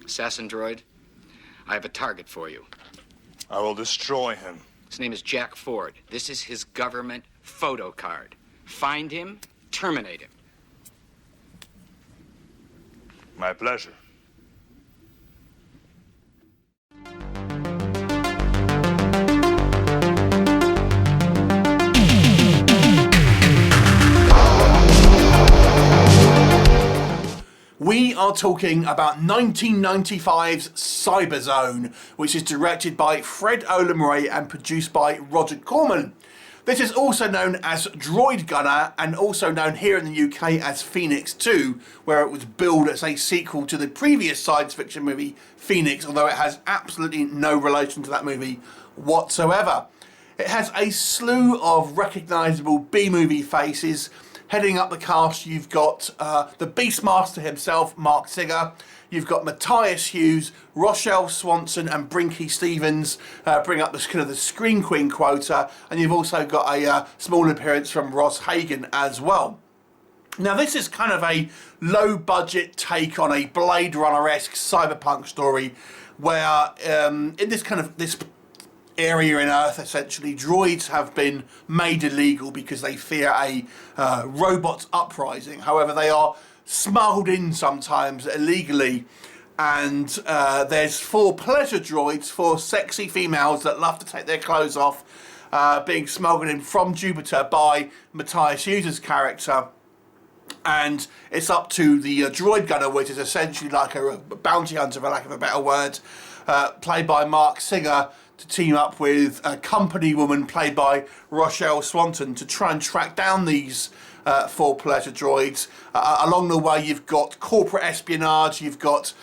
Assassin droid, I have a target for you. I will destroy him. His name is Jack Ford. This is his government photo card. Find him, terminate him. My pleasure. We are talking about 1995's CYBERZONE, which is directed by Fred Olen and produced by Roger Corman. This is also known as Droid Gunner and also known here in the UK as Phoenix 2, where it was billed as a sequel to the previous science fiction movie Phoenix, although it has absolutely no relation to that movie whatsoever. It has a slew of recognisable B-movie faces. Heading up the cast, you've got the Beastmaster himself, Marc Singer. You've got Matthias Hughes, Rochelle Swanson, and Brinky Stevens bring up this kind of the Screen Queen quota, and you've also got a small appearance from Ross Hagen as well. Now, this is kind of a low-budget take on a Blade Runner-esque cyberpunk story, where in this area in Earth, essentially, droids have been made illegal because they fear a robot uprising. However, they are smuggled in sometimes illegally, and there's 4 pleasure droids, 4 sexy females that love to take their clothes off, being smuggled in from Jupiter by Matthias Hughes' character. And it's up to the droid gunner, which is essentially like a bounty hunter, for lack of a better word, played by Marc Singer, to team up with a company woman played by Rochelle Swanson to try and track down these 4 pleasure droids. Along the way, you've got corporate espionage, you've got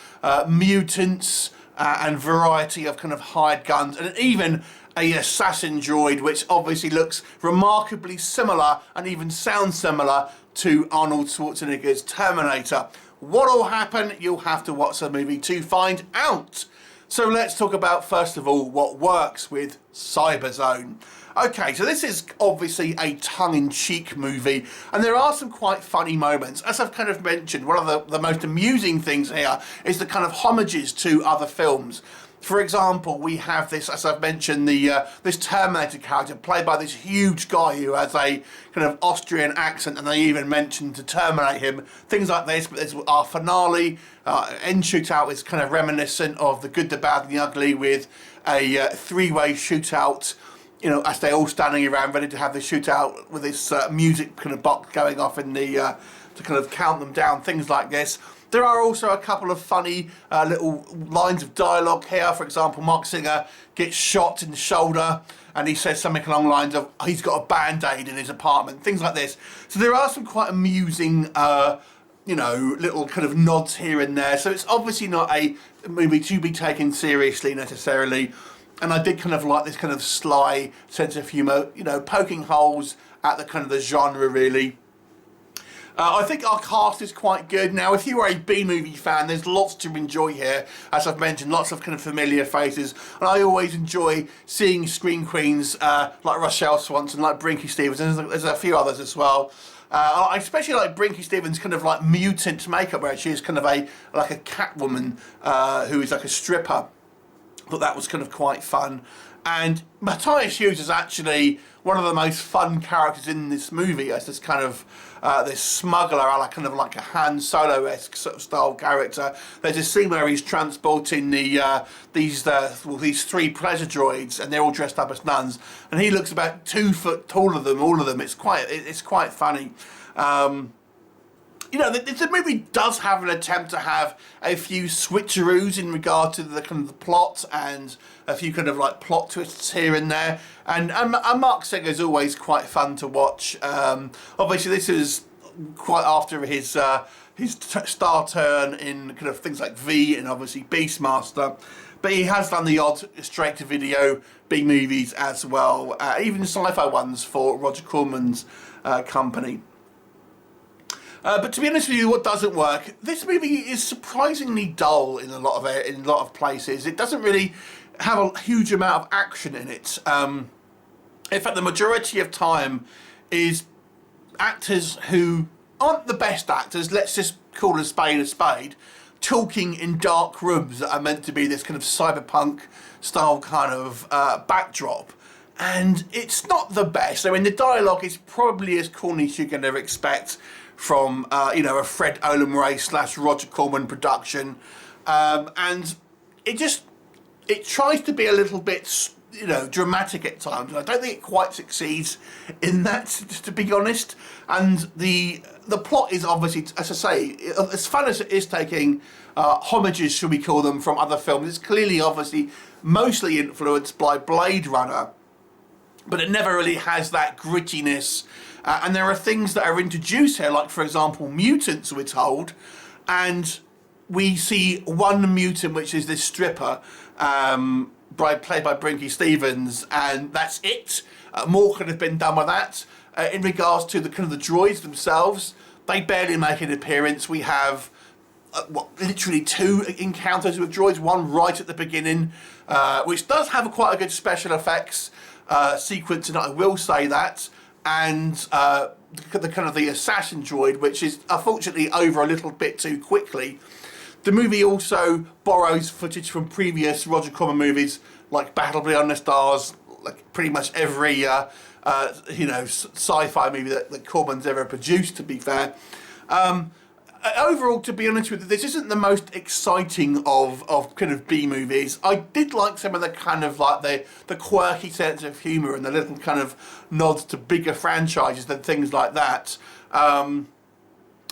mutants, and variety of kind of hired guns, and even a assassin droid, which obviously looks remarkably similar and even sounds similar to Arnold Schwarzenegger's Terminator. What'll happen? You'll have to watch the movie to find out. So let's talk about, first of all, what works with CYBERZONE. Okay, so this is obviously a tongue-in-cheek movie, and there are some quite funny moments. As I've kind of mentioned, one of the most amusing things here is the kind of homages to other films. For example, we have this, as I've mentioned, this Terminator character played by this huge guy who has a kind of Austrian accent, and they even mentioned to terminate him. Things like this, but there's our finale, end shootout is kind of reminiscent of The Good, the Bad and the Ugly, with a 3-way shootout, you know, as they're all standing around ready to have the shootout with this music kind of box going off in the, to kind of count them down, things like this. There are also a couple of funny little lines of dialogue here. For example, Marc Singer gets shot in the shoulder and he says something along the lines of, he's got a band-aid in his apartment, things like this. So there are some quite amusing, you know, little kind of nods here and there. So it's obviously not a movie to be taken seriously necessarily. And I did kind of like this kind of sly sense of humour, you know, poking holes at the kind of the genre, really. I think our cast is quite good. Now, if you are a B-movie fan, there's lots to enjoy here. As I've mentioned, lots of kind of familiar faces. And I always enjoy seeing Screen Queens like Rochelle Swanson, like Brinky Stevens, and there's a few others as well. I especially like Brinky Stevens' kind of like mutant makeup, where she is kind of like a Catwoman who is like a stripper. I thought that was kind of quite fun. And Matthias Hughes is actually one of the most fun characters in this movie as this kind of this smuggler, kind of like a Han Solo-esque sort of style character. There's a scene where he's transporting these 3 pleasure droids, and they're all dressed up as nuns, and he looks about 2 foot taller than all of them. It's quite funny. You know, the movie does have an attempt to have a few switcheroos in regard to the kind of the plot and a few kind of like plot twists here and there. And Marc Singer is always quite fun to watch. Obviously, this is quite after his star turn in kind of things like V and obviously Beastmaster. But he has done the odd straight-to-video B-movies as well, even sci-fi ones for Roger Corman's company. But to be honest with you, what doesn't work, this movie is surprisingly dull in a lot of places. It doesn't really have a huge amount of action in it. In fact, the majority of time is actors who aren't the best actors, let's just call a spade, talking in dark rooms that are meant to be this kind of cyberpunk style kind of backdrop. And it's not the best. I mean, the dialogue is probably as corny as you're going to expect from, you know, a Fred Olen / Roger Corman production. And it tries to be a little bit, you know, dramatic at times. And I don't think it quite succeeds in that, to be honest. And the plot is obviously, as I say, as fun as it is taking homages, should we call them, from other films, it's clearly obviously mostly influenced by Blade Runner, but it never really has that grittiness. And there are things that are introduced here, like, for example, mutants, we're told, and we see one mutant, which is this stripper, played by Brinky Stevens, and that's it. More could have been done with that. In regards to the kind of the droids themselves, they barely make an appearance. We have literally 2 encounters with droids, one right at the beginning, which does have quite a good special effects sequence, and I will say that, and the kind of the assassin droid, which is unfortunately over a little bit too quickly. The movie also borrows footage from previous Roger Corman movies, like Battle Beyond the Stars, like pretty much every you know, sci-fi movie that Corman's ever produced, to be fair. Overall, to be honest with you, this isn't the most exciting of kind of B movies. I did like some of the kind of like the quirky sense of humour and the little kind of nods to bigger franchises and things like that.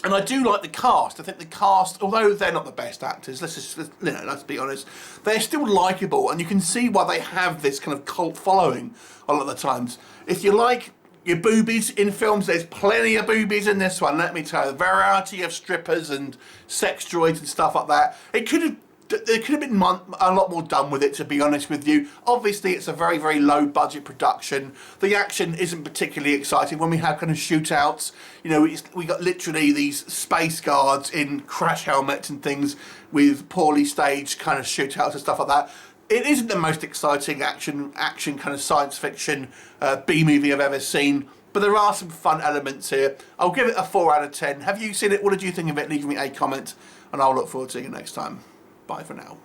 And I do like the cast. I think the cast, although they're not the best actors, let's be honest, they're still likeable, and you can see why they have this kind of cult following a lot of the times. If you like your boobies in films, there's plenty of boobies in this one, let me tell you. A variety of strippers and sex droids and stuff like that. There could have been a lot more done with it, to be honest with you. Obviously, it's a very, very low budget production. The action isn't particularly exciting. When we have kind of shootouts, you know, we got literally these space guards in crash helmets and things with poorly staged kind of shootouts and stuff like that. It isn't the most exciting action kind of science fiction B movie I've ever seen, but there are some fun elements here. I'll give it a 4 out of 10. Have you seen it? What did you think of it? Leave me a comment, and I'll look forward to seeing you next time. Bye for now.